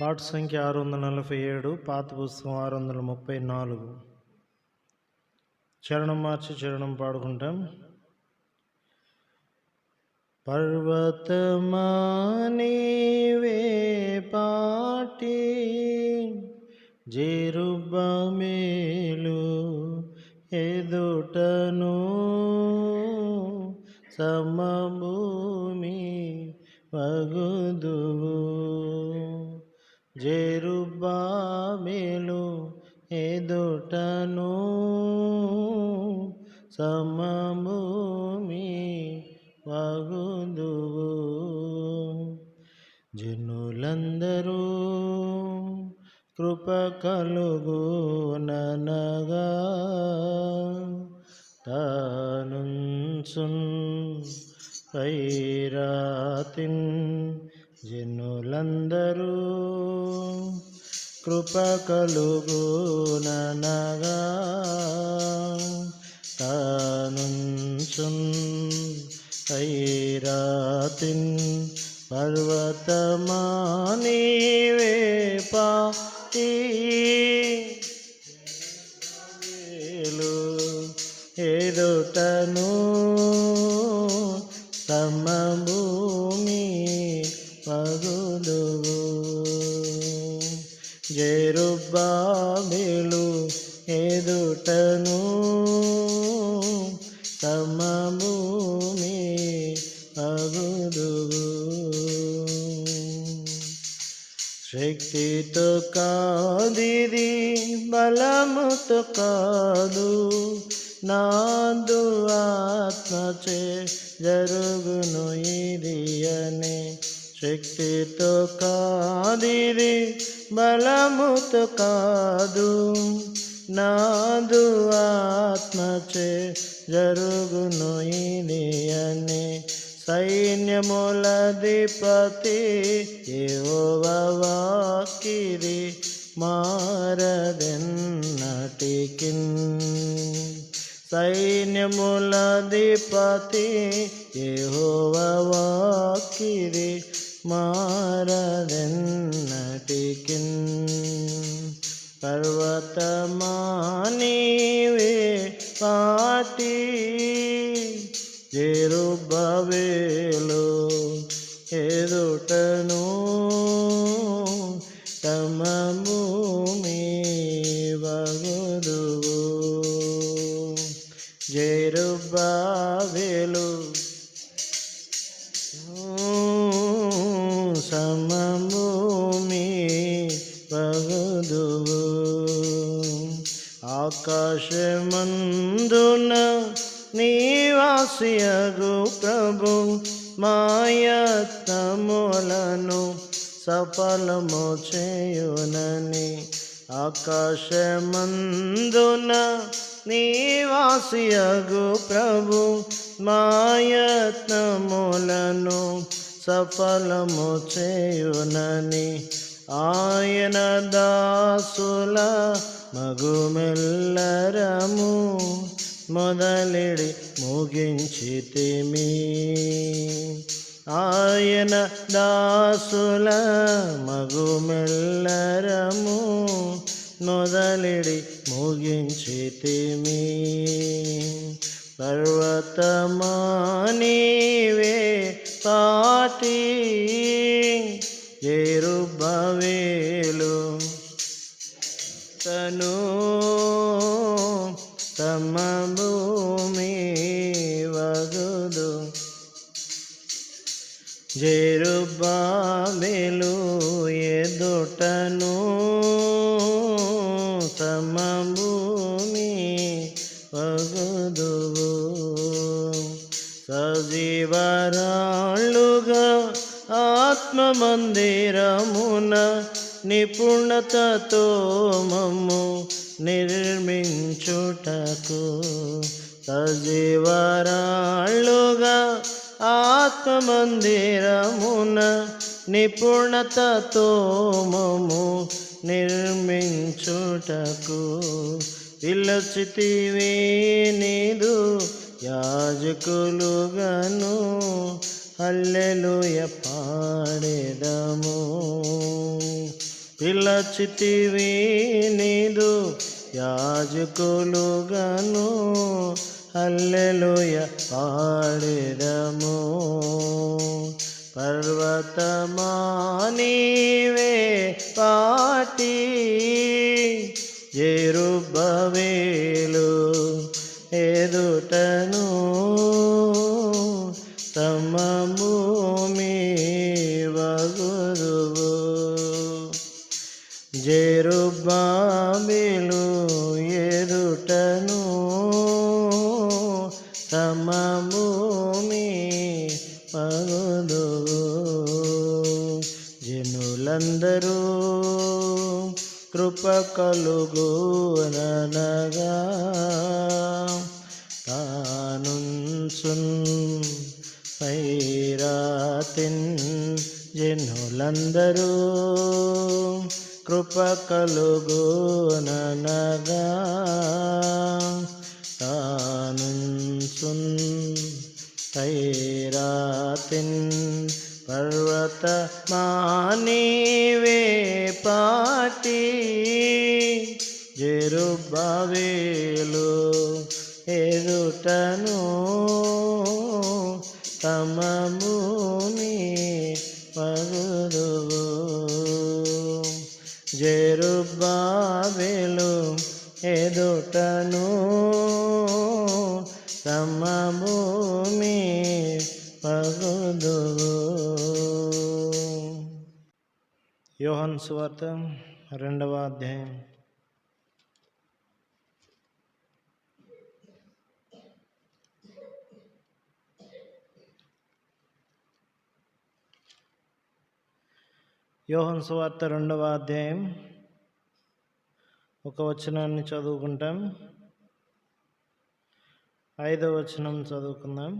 పాట సంఖ్య 647, పాత పుస్తకం 634. చరణం మార్చి చరణం పాడుకుంటాం. పర్వతమా నీవే పాటి జెరుబ్బయలు ఎదుటను సమభూమి వగుదువు. జెరుబ్బయలు ఎదుటను సమభూమి వగుదువు. జనులందరూ కృప కలుగుననగా తానుంచున్ పైరాతిన్. జనులందరూ కృప కలుగుననగా తానుంచున్ పైరాతిన్. పర్వతమా నీవే పాటి ఎదుటను సమభూమి వగుదువు. జెరుబ్బయలు ఎదుటను సమభూమి వగుదువు. శక్తితో కాదిది, బలముతో కాదు, నాదు ఆత్మచే జరుగును ఇది అని. శక్తితో కాదిది, బలముతో కాదు, నాదు ఆత్మచే జరుగును ఇది అని. సైన్యములధిపతి యెహోవా వాక్కిది మారదెన్నటికిన్. సైన్యములధిపతి యెహోవా వాక్కిది మారదెన్నటికిన్. పర్వతమా నీవే పాటి జెరుబ్బయలు ఎదుటను సమభూమి వగుదువు. జెరుబ్బయలు సమభూమి వగుదువు. ఆకాశమందున నివాసియగు ప్రభు మాయత్నములను సఫలము చేయునని. ఆకాశమందున నివాసియగు ప్రభు మాయత్నములను సఫలము చేయునని. ఆయన దాసుల మగుమెల్లరము మొదలిడి ముగించితిమి. ఆయన దాసుల మగుమెల్లరము మొదలిడి ముగించితిమి. పర్వతమా నీవే పాటి జెరుబ్బయలు తను సమభూమి వగుదు. జెరుబ్బయలు ఎదుటను సమభూమి వగుదువు. సజీవరాళ్ళుగా ఆత్మమందిరమున నిపుణతతో మమ్ము నిర్మించుటకు. సజీవరాళ్ళుగా ఆత్మమందిరమున నిపుణతతో మమ్ము నిర్మించుటకు. పిలచితివి నీదు యాజకులుగాను హల్లెలూయా పాడెదము. పిలచితివి నీదు యాజకులుగాను, హల్లెలూయా పాడెదము. పర్వతమా నీవే పాటి, యెరుబ్బయలు ఎదుటను సమభూమి వగుదువు. జెరుబ్బయలు ఎదుటను సమభూమి వగుదువు. జనులందరూ కృప కలుగుననగా, తానుంచున్ పైరాతిన్. జనులందరూ కృప కలుగుననగా, తానుంచున్ పైరాతిన్. పర్వతమా నీవే పాటి, యెరుబ్బయలు ఎదుటను సమభూమి వగుదువు. యెరుబ్బయలు ఎదుటను సమభూమి వగుదువు. యోహాను సువార్త 2వ అధ్యాయం. యోహాను సువార్త 2వ అధ్యాయం ఒక వచనాన్ని చదువుకుంటాం. 5వ వచనం చదువుకుందాం.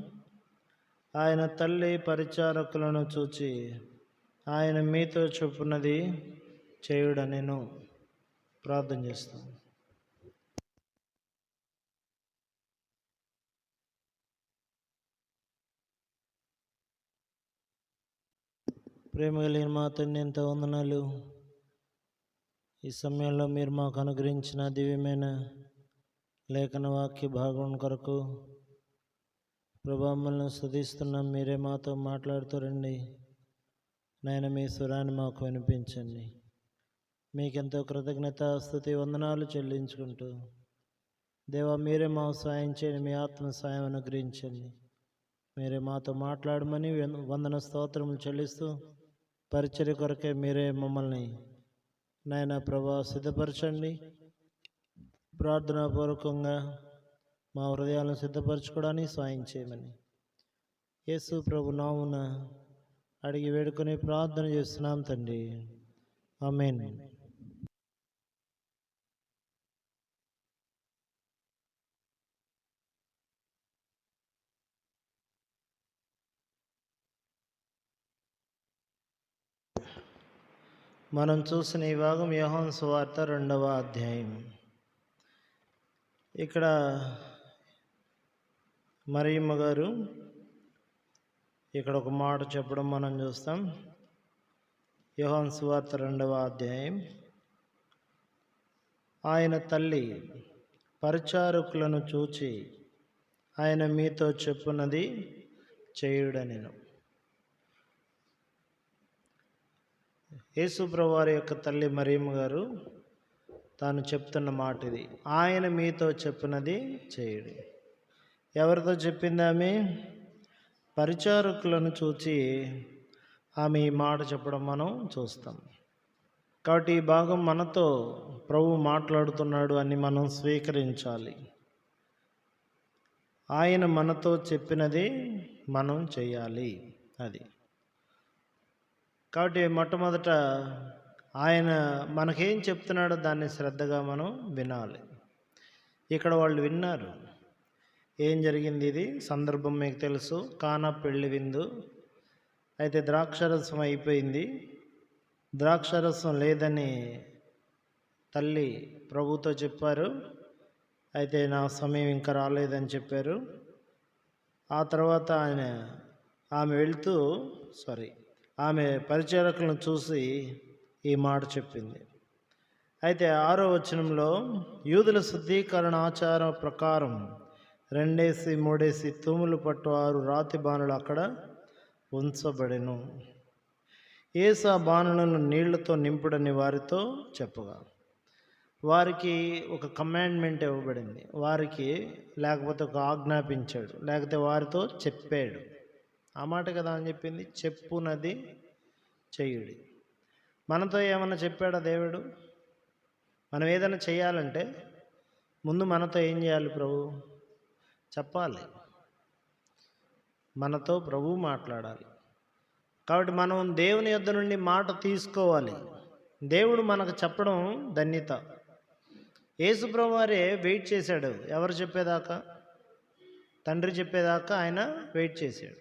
ఆయన తల్లి పరిచారకులను చూచి, ఆయన మీతో చెప్పున్నది చేయుడనెను. ప్రార్థన చేస్తాం. ప్రేమ కలిగిన మా తండ్రి, ఎంత వందనాలు. ఈ సమయంలో మీరు మాకు అనుగ్రహించిన దివ్యమైన లేఖన వాక్య భాగం కొరకు ప్రభావములను స్తుతిస్తున్నాం. మీరే మాతో మాట్లాడుతారండి నాయన. మీ స్వరాన్ని మాకు వినిపించండి. మీకెంతో కృతజ్ఞత స్తుతి వందనాలు చెల్లించుకుంటూ దేవా, మీరే మాకు సాయం చేయండి. మీ ఆత్మ సాయం అనుగ్రహించండి. మీరే మాతో మాట్లాడమని వందన స్తోత్రములు చెల్లిస్తూ పరిచర్య కొరకే మీరే మమ్మల్ని నాయన ప్రభా సిద్ధపరచండి. ప్రార్థనాపూర్వకంగా మా హృదయాలను సిద్ధపరచుకోవడానికి సాయం చేయమని యేసు ప్రభు నామమున అడిగి వేడుకొని ప్రార్థన చేస్తున్నాం తండ్రి. ఆమేన్. మనం చూసిన ఈ భాగం యోహాను సువార్త 2వ అధ్యాయం. ఇక్కడ మరియమ్మ గారు ఇక్కడ ఒక మాట చెప్పడం మనం చూస్తాం. యోహాను సువార్త 2వ అధ్యాయం. ఆయన తల్లి పరిచారకులను చూచి, ఆయన మీతో చెప్పున్నది చేయుడనెను. యేసు ప్రభువారి యొక్క తల్లి మరియమ్మ గారు తాను చెప్తున్న మాట ఇది. ఆయన మీతో చెప్పినది చేయుడి. ఎవరితో చెప్పింది ఆమె? పరిచారకులను చూచి ఆమె ఈ మాట చెప్పడం మనం చూస్తాం. కాబట్టి ఈ భాగం మనతో ప్రభు మాట్లాడుతున్నాడు అని మనం స్వీకరించాలి. ఆయన మనతో చెప్పినది మనం చేయాలి. అది కాబట్టి మొట్టమొదట ఆయన మనకేం చెప్తున్నాడో దాన్ని శ్రద్ధగా మనం వినాలి. ఇక్కడ వాళ్ళు విన్నారు. ఏం జరిగింది? ఇది సందర్భం మీకు తెలుసు. కానా పెళ్లి విందు. అయితే ద్రాక్షరసం అయిపోయింది. ద్రాక్షరసం లేదని తల్లి ప్రభుతో చెప్పారు. అయితే నా సమయం ఇంకా రాలేదని చెప్పారు. ఆ తర్వాత ఆమె పరిచారకులను చూసి ఈ మాట చెప్పింది. అయితే 6వ వచనంలో యూదుల శుద్ధీకరణ ఆచారం ప్రకారం 2-3 తూములు పట్టు 6 రాతి బాణలు అక్కడ ఉంచబడెను. యేసు ఆ బాణలను నీళ్లతో నింపుడని వారితో చెప్పగా, వారికి ఒక కమాండ్మెంట్ ఇవ్వబడింది. వారికి లేకపోతే ఒక ఆజ్ఞాపించాడు, లేకపోతే వారితో చెప్పాడు. ఆ మాట కదా అని చెప్పింది, చెప్పునది చెయ్యుడి. మనతో ఏమన్నా చెప్పాడా దేవుడు? మనం ఏదైనా చేయాలంటే ముందు మనతో ఏం చేయాలి? ప్రభు చెప్పాలి, మనతో ప్రభు మాట్లాడాలి. కాబట్టి మనం దేవుని యొద్ద నుండి మాట తీసుకోవాలి. దేవుడు మనకు చెప్పడం ధన్యత. యేసు ప్రభు వారే వెయిట్ చేశాడు. ఎవరు చెప్పేదాకా? తండ్రి చెప్పేదాకా ఆయన వెయిట్ చేశాడు.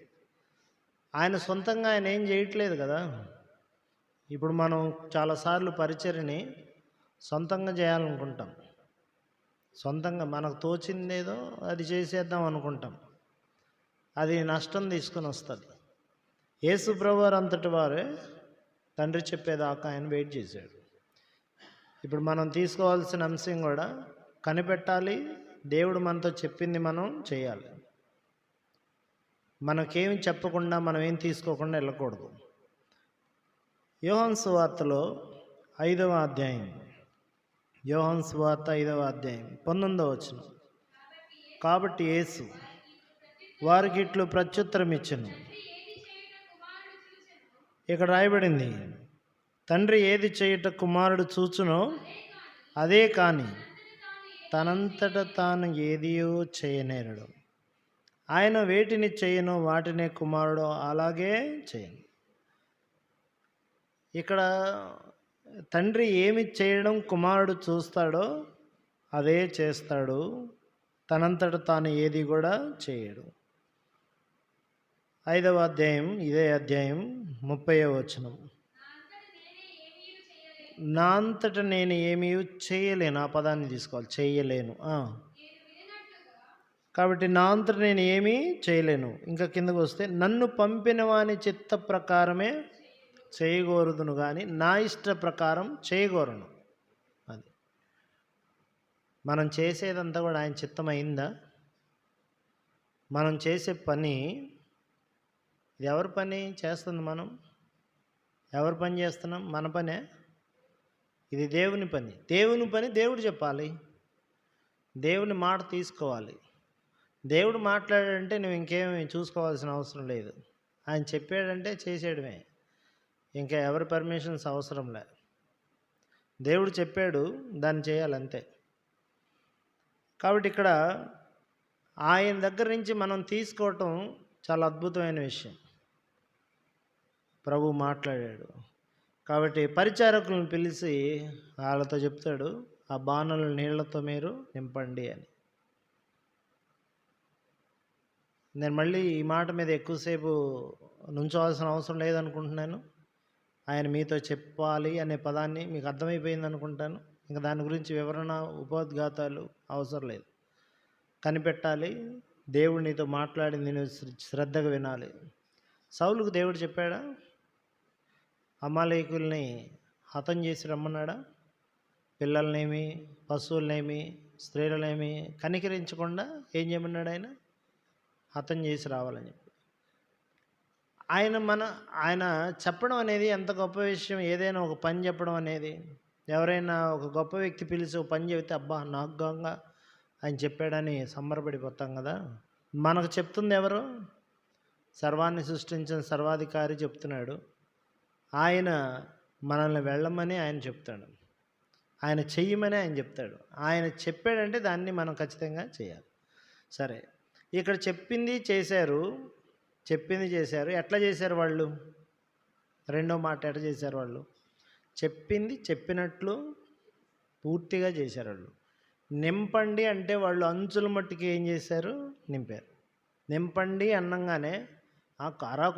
ఆయన సొంతంగా ఆయన ఏం చేయట్లేదు కదా. ఇప్పుడు మనం చాలాసార్లు పరిచర్ని సొంతంగా చేయాలనుకుంటాం. సొంతంగా మనకు తోచిందేదో అది చేసేద్దాం అనుకుంటాం. అది నష్టం తీసుకొని వస్తుంది. యేసు ప్రభు వారు అంతటి వారే తండ్రి చెప్పేదాకా ఆయన వెయిట్ చేశాడు. ఇప్పుడు మనం తీసుకోవాల్సిన అంశం కూడా కనిపెట్టాలి. దేవుడు మనతో చెప్పింది మనం చేయాలి. మనకేమి చెప్పకుండా మనం ఏం తీసుకోకుండా వెళ్ళకూడదు. యోహాను సువార్తలో 5వ అధ్యాయం, యోహాను సువార్త 5వ అధ్యాయం 19వ వచనం. కాబట్టి యేసు వారికి ఇట్లు ప్రత్యుత్తరం ఇచ్చెను. ఇక్కడ రాయబడింది, తండ్రి ఏది చేయుట కుమారుడు చూచునో అదే కాని తనంతట తాను ఏదియో చేయనేరడు. ఆయన వేటిని చేయనో వాటినే కుమారుడు అలాగే చేయను. ఇక్కడ తండ్రి ఏమి చేయడం కుమారుడు చూస్తాడో అదే చేస్తాడు. తనంతట తాను ఏది కూడా చేయడు. 5వ అధ్యాయం, ఇదే అధ్యాయం 30వ వచనం. నా అంతట నేను ఏమీ చేయలేను. ఆ పదాన్ని తీసుకోవాలి, చేయలేను. కాబట్టి నా అంతట నేను ఏమీ చేయలేను. ఇంకా కిందకు వస్తే, నన్ను పంపిన వాని చిత్త ప్రకారమే చేయగోరుదును కానీ నా ఇష్ట ప్రకారం చేయగోరను. అది మనం చేసేదంతా కూడా ఆయన చిత్తమైందా? మనం చేసే పని ఇది ఎవరి పని చేస్తుంది? మనం ఎవరి పని చేస్తున్నాం? మన పనే. ఇది దేవుని పని. దేవుని పని దేవుడు చెప్పాలి. దేవుని మాట తీసుకోవాలి. దేవుడు మాట్లాడాడంటే నువ్వు ఇంకేమీ చూసుకోవాల్సిన అవసరం లేదు. ఆయన చెప్పాడంటే చేసేయడమే. ఇంకా ఎవరి పర్మిషన్స్ అవసరం లే. దేవుడు చెప్పాడు, దాన్ని చేయాలంతే. కాబట్టి ఇక్కడ ఆయన దగ్గర నుంచి మనం తీసుకోవటం చాలా అద్భుతమైన విషయం. ప్రభు మాట్లాడాడు కాబట్టి పరిచారకులను పిలిచి వాళ్ళతో చెప్తాడు, ఆ బాణలు నీళ్లతో మీరు నింపండి అని. నేను మళ్ళీ ఈ మాట మీద ఎక్కువసేపు నుంచోవాల్సిన అవసరం లేదనుకుంటున్నాను. ఆయన మీతో చెప్పాలి అనే పదాన్ని మీకు అర్థమైపోయింది అనుకుంటాను. ఇంకా దాని గురించి వివరణ, ఉపోద్ఘాతాలు అవసరం లేదు. కనిపెట్టాలి. దేవుడు నీతో మాట్లాడింది నువ్వు శ్రద్ధగా వినాలి. సౌలుకు దేవుడు చెప్పాడా? అమాలేకుల్ని హతం చేసి రమ్మన్నాడా? పిల్లలనేమి, పశువులనేమి, స్త్రీలనేమి కనికరించకుండా ఏం చేయమన్నాడు? ఆయన హతం చేసి రావాలని చెప్పి. ఆయన చెప్పడం అనేది ఎంత గొప్ప విషయం. ఏదైనా ఒక పని చెప్పడం అనేది, ఎవరైనా ఒక గొప్ప వ్యక్తి పిలిచి ఒక పని చెబితే అబ్బా నాకు గంగా ఆయన చెప్పాడని సంబరపడిపోతాం కదా. మనకు చెప్తుంది ఎవరు? సర్వాన్ని సృష్టించిన సర్వాధికారి చెప్తున్నాడు. ఆయన మనల్ని వెళ్ళమని ఆయన చెప్తాడు, ఆయన చెయ్యమని ఆయన చెప్తాడు. ఆయన చెప్పాడంటే దాన్ని మనం ఖచ్చితంగా చేయాలి. సరే, ఇక్కడ చెప్పింది చేశారు. ఎట్లా చేశారు వాళ్ళు? రెండో మాట ఎట్లా చేశారు వాళ్ళు? చెప్పింది చెప్పినట్లు పూర్తిగా చేశారు వాళ్ళు. నింపండి అంటే వాళ్ళు అంచుల మట్టుకి ఏం చేశారు? నింపారు. నింపండి అన్నంగానే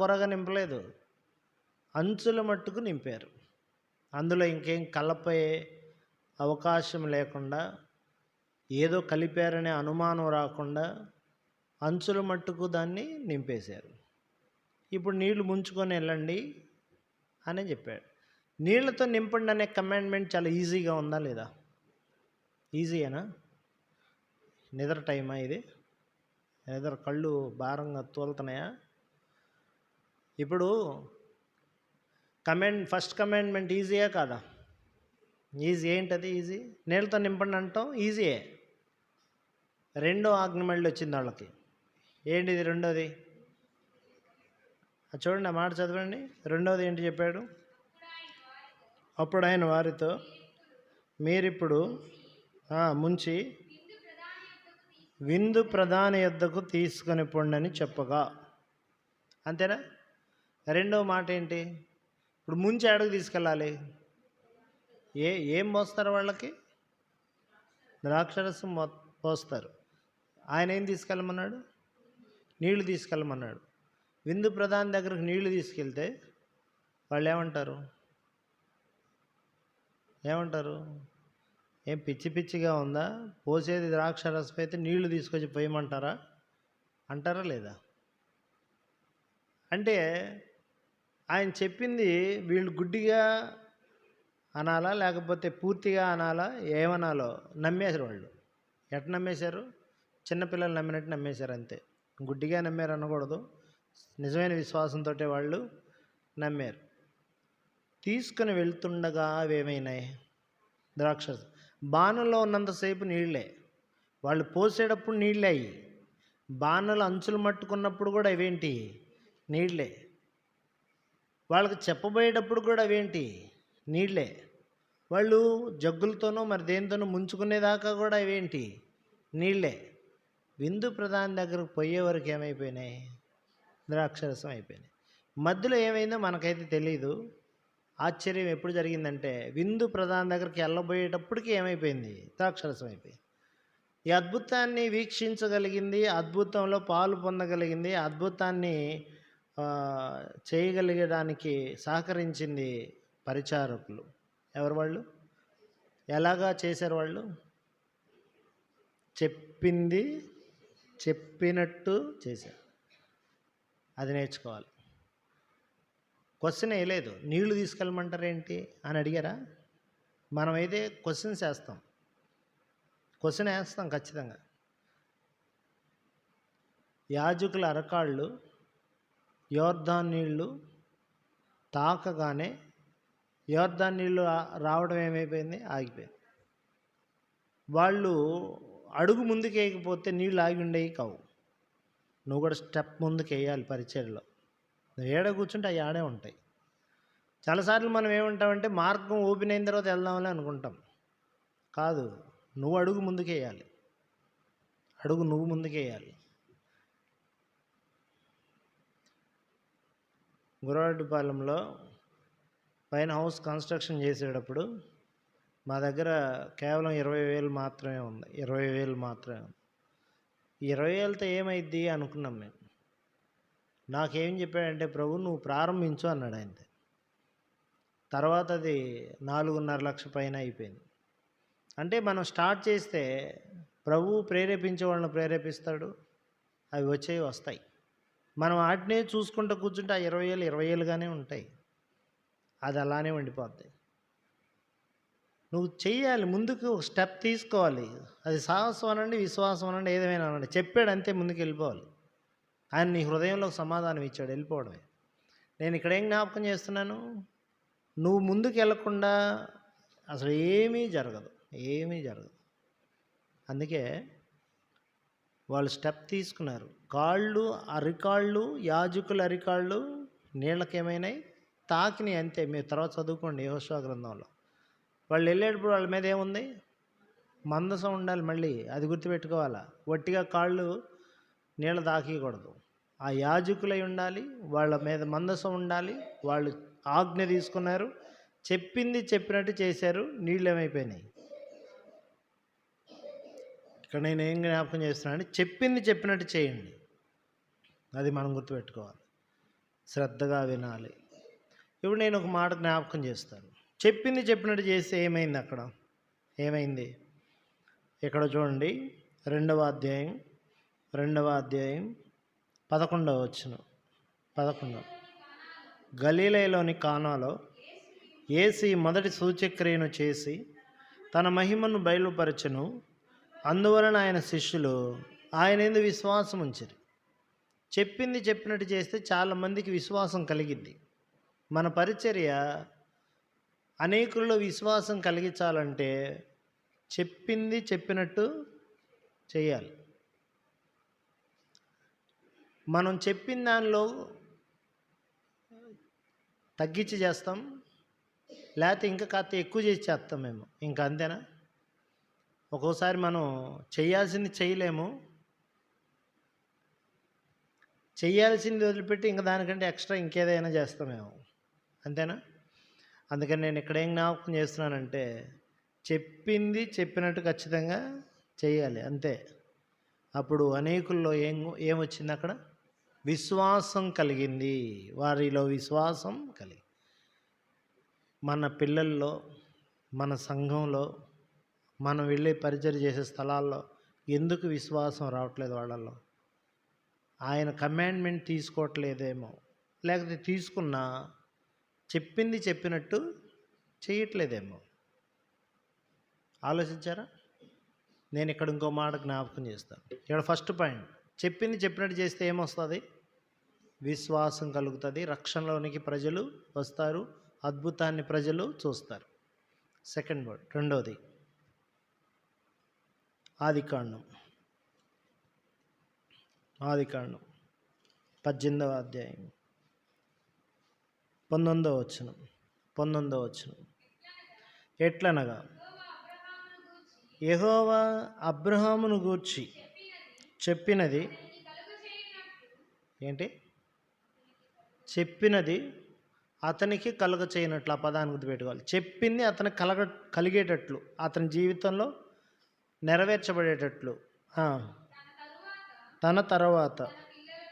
కొరగా నింపలేదు, అంచుల మట్టుకు నింపారు. అందులో ఇంకేం కలపే అవకాశం లేకుండా, ఏదో కలిపారనే అనుమానం రాకుండా అంచుల మట్టుకు దాన్ని నింపేశారు. ఇప్పుడు నీళ్లు ముంచుకొని వెళ్ళండి అని చెప్పాడు. నీళ్లతో నింపండి అనే కమాండ్మెంట్ చాలా ఈజీగా ఉందా లేదా? ఈజీయేనా? నిద్ర టైమా ఇది? నిద్ర కళ్ళు భారంగా తోలుతున్నాయా? ఇప్పుడు ఫస్ట్ కమాండ్మెంట్ ఈజీయా కాదా? ఈజీ. ఏంటది ఈజీ? నీళ్ళతో నింపండి అంటాం ఈజీయే. రెండో ఆజ్ఞ మళ్ళీ వచ్చింది వాళ్ళకి. ఏంటిది రెండోది? చూడండి, ఆ మాట చదవండి. రెండోది ఏంటి చెప్పాడు? అప్పుడు ఆయన వారితో, మీరిప్పుడు ముంచి విందు ప్రధాని యొద్దకు తీసుకొని పొండని చెప్పగా, అంతేనా? రెండో మాట ఏంటి? ఇప్పుడు ముంచి అడుగు తీసుకెళ్ళాలి. ఏం పోస్తారు వాళ్ళకి? ద్రాక్షరసం పోస్తారు. ఆయన ఏం తీసుకెళ్ళమన్నాడు? నీళ్లు తీసుకెళ్ళమన్నాడు. విందు ప్రధాని దగ్గరకు నీళ్లు తీసుకెళ్తే వాళ్ళు ఏమంటారు? ఏం పిచ్చి పిచ్చిగా ఉందా? పోసేది ద్రాక్షరసం అయితే నీళ్లు తీసుకొచ్చి పోయమంటారా? అంటారా లేదా? అంటే ఆయన చెప్పింది వీళ్ళు గుడ్డిగా అనాలా, లేకపోతే పూర్తిగా అనాలా, ఏమనాలో నమ్మేశారు వాళ్ళు. ఎట్లా నమ్మేశారు? చిన్నపిల్లలు నమ్మినట్టు నమ్మేశారు అంతే. గుడ్డిగా నమ్మారు అనకూడదు, నిజమైన విశ్వాసంతో వాళ్ళు నమ్మారు. తీసుకుని వెళ్తుండగా అవేమైనాయి? ద్రాక్షరసం. బాణంలో ఉన్నంతసేపు నీళ్ళే. వాళ్ళు పోసేటప్పుడు నీళ్ళే అయ్యి, బాణలు అంచులు మట్టుకున్నప్పుడు కూడా అవేంటి? నీళ్ళే. వాళ్ళకి చెప్పబోయేటప్పుడు కూడా అవేంటి? నీళ్ళే. వాళ్ళు జగ్గులతోనో మరి దేనితోనో ముంచుకునేదాకా కూడా అవేంటి? నీళ్ళే. విందు ప్రధాని దగ్గరకు పోయే వరకు ఏమైపోయినాయి? ద్రాక్షరసం అయిపోయినాయి. మధ్యలో ఏమైందో మనకైతే తెలీదు. ఆశ్చర్యం ఎప్పుడు జరిగిందంటే, విందు ప్రధాని దగ్గరికి వెళ్ళబోయేటప్పటికి ఏమైపోయింది? ద్రాక్షరసం అయిపోయింది. ఈ అద్భుతాన్ని వీక్షించగలిగింది, అద్భుతంలో పాలు పొందగలిగింది, అద్భుతాన్ని చేయగలిగడానికి సహకరించింది పరిచారకులు. ఎవరు వాళ్ళు? ఎలాగా చేశారు వాళ్ళు? చెప్పింది చెప్పినట్టు చేశారు. అది నేర్చుకోవాలి. క్వశ్చన్ వేయలేదు, నీళ్లు తీసుకెళ్ళమంటారేంటి అని అడిగారా? మనమైతే క్వశ్చన్స్ వేస్తాం, క్వశ్చన్ వేస్తాం ఖచ్చితంగా. యాజకుల అరకాళ్ళు యోర్దాను నీళ్లు తాకగానే యోర్దాను నీళ్లు రావడం ఏమైపోయింది? ఆగిపోయింది. వాళ్ళు అడుగు ముందుకు వేయకపోతే నీళ్ళు ఆగి ఉండేవి కావు. నువ్వు కూడా స్టెప్ ముందుకు వేయాలి పరిచర్యలో. నువ్వు ఏడ కూర్చుంటే అవి ఆడే ఉంటాయి. చాలాసార్లు మనం ఏమంటామంటే మార్గం ఓపెన్ అయిన తర్వాత వెళ్దామని అనుకుంటాం. కాదు, నువ్వు అడుగు ముందుకేయాలి. నువ్వు ముందుకేయాలి. గురవాడిపాలెంలో పైన హౌస్ కన్స్ట్రక్షన్ చేసేటప్పుడు మా దగ్గర కేవలం 20,000 మాత్రమే ఉంది. 20,000 మాత్రమే ఉంది. 20,000తో ఏమైద్ది అనుకున్నాం మేము. నాకేం చెప్పాడంటే, ప్రభు నువ్వు ప్రారంభించు అన్నాడు ఆయన. తర్వాత అది 4.5 లక్షల పైన అయిపోయింది. అంటే మనం స్టార్ట్ చేస్తే ప్రభువు ప్రేరేపించే వాళ్ళని ప్రేరేపిస్తాడు, అవి వస్తాయి. మనం వాటినే చూసుకుంటూ కూర్చుంటే ఆ 20,000 20,000గానే ఉంటాయి. అది అలానే ఉండిపోద్ది. నువ్వు చెయ్యాలి, ముందుకు ఒక స్టెప్ తీసుకోవాలి. అది సాహసం అనండి, విశ్వాసం అనండి, ఏదేమైనా అనండి. చెప్పాడు అంతే, ముందుకు వెళ్ళిపోవాలి. ఆయన నీ హృదయంలో సమాధానం ఇచ్చాడు, వెళ్ళిపోవడమే. నేను ఇక్కడేం జ్ఞాపకం చేస్తున్నాను? నువ్వు ముందుకు వెళ్ళకుండా అసలు ఏమీ జరగదు. అందుకే వాళ్ళు స్టెప్ తీసుకున్నారు. అరికాళ్ళు యాజకుల అరికాళ్ళు నీళ్ళకేమైనాయి? తాకినాయి అంతే. మీరు తర్వాత చదువుకోండి యెహోషువ గ్రంథంలో. వాళ్ళు వెళ్ళేటప్పుడు వాళ్ళ మీద ఏముంది? మందసం ఉండాలి. మళ్ళీ అది గుర్తుపెట్టుకోవాలా. వట్టిగా కాళ్ళు నీళ్ళ తాకకూడదు. ఆ యాజకులై ఉండాలి, వాళ్ళ మీద మందసం ఉండాలి. వాళ్ళు ఆజ్ఞ తీసుకున్నారు, చెప్పింది చెప్పినట్టు చేశారు, నీళ్ళు ఏమైపోయినాయి? ఇక్కడ నేను ఏం జ్ఞాపకం చేస్తున్నాను అంటే, చెప్పింది చెప్పినట్టు చేయండి. అది మనం గుర్తుపెట్టుకోవాలి, శ్రద్ధగా వినాలి. ఇప్పుడు నేను ఒక మాట జ్ఞాపకం చేస్తాను. చెప్పింది చెప్పినట్టు చేస్తే ఏమైంది? అక్కడ ఏమైంది? ఇక్కడ చూడండి, 2వ అధ్యాయం 11వ వచనం. 11. గలిలయలోని కానాలో యేసు ఈ మొదటి సూచక్రియను చేసి తన మహిమను బయలుపరచెను. అందువలన ఆయన శిష్యులు ఆయన యందు విశ్వాసం ఉంచిరి. చెప్పింది చెప్పినట్టు చేస్తే చాలామందికి విశ్వాసం కలిగిద్ది. మన పరిచర్య అనేకుల్లో విశ్వాసం కలిగించాలంటే చెప్పింది చెప్పినట్టు చేయాలి. మనం చెప్పిన దానిలో తగ్గించి చేస్తాం, లేకపోతే ఇంకా కాస్త ఎక్కువ చేసి చేస్తాం మేము. ఇంకా అంతేనా? ఒక్కోసారి మనం చేయాల్సింది చేయలేము, చేయాల్సింది వదిలిపెట్టి ఇంకా దానికంటే ఎక్స్ట్రా ఇంకేదైనా చేస్తామేమో. అంతేనా? అందుకని నేను ఇక్కడ ఏం జ్ఞాపకం చేస్తున్నానంటే చెప్పింది చెప్పినట్టు ఖచ్చితంగా చేయాలి, అంతే. అప్పుడు అనేకుల్లో ఏమొచ్చింది? అక్కడ విశ్వాసం కలిగింది. వారిలో విశ్వాసం కలిగి మన పిల్లల్లో, మన సంఘంలో, మనం వెళ్ళి పరిచర్య చేసే స్థలాల్లో ఎందుకు విశ్వాసం రావట్లేదు వాళ్ళల్లో? ఆయన కమాండ్మెంట్ తీసుకోవట్లేదేమో, లేకపోతే తీసుకున్నా చెప్పింది చెప్పినట్టు చేయట్లేదేమో. ఆలోచించారా? నేను ఇక్కడ ఇంకో మాట జ్ఞాపకం చేస్తాను. ఇక్కడ ఫస్ట్ పాయింట్, చెప్పింది చెప్పినట్టు చేస్తే ఏమొస్తుంది? విశ్వాసం కలుగుతుంది, రక్షణలోనికి ప్రజలు వస్తారు, అద్భుతాన్ని ప్రజలు చూస్తారు. సెకండ్ వర్డ్, రెండవది ఆదికాండం 18వ అధ్యాయం 19వ వచనం. ఎట్లనగా యెహోవా అబ్రహామును గూర్చి చెప్పినది ఏంటి? చెప్పినది అతనికి కలుగ చేయనట్లు. ఆ పదాన్ని గుర్తుపెట్టుకోవాలి. చెప్పింది అతనికి కలిగేటట్లు, అతని జీవితంలో నెరవేర్చబడేటట్లు. తన తర్వాత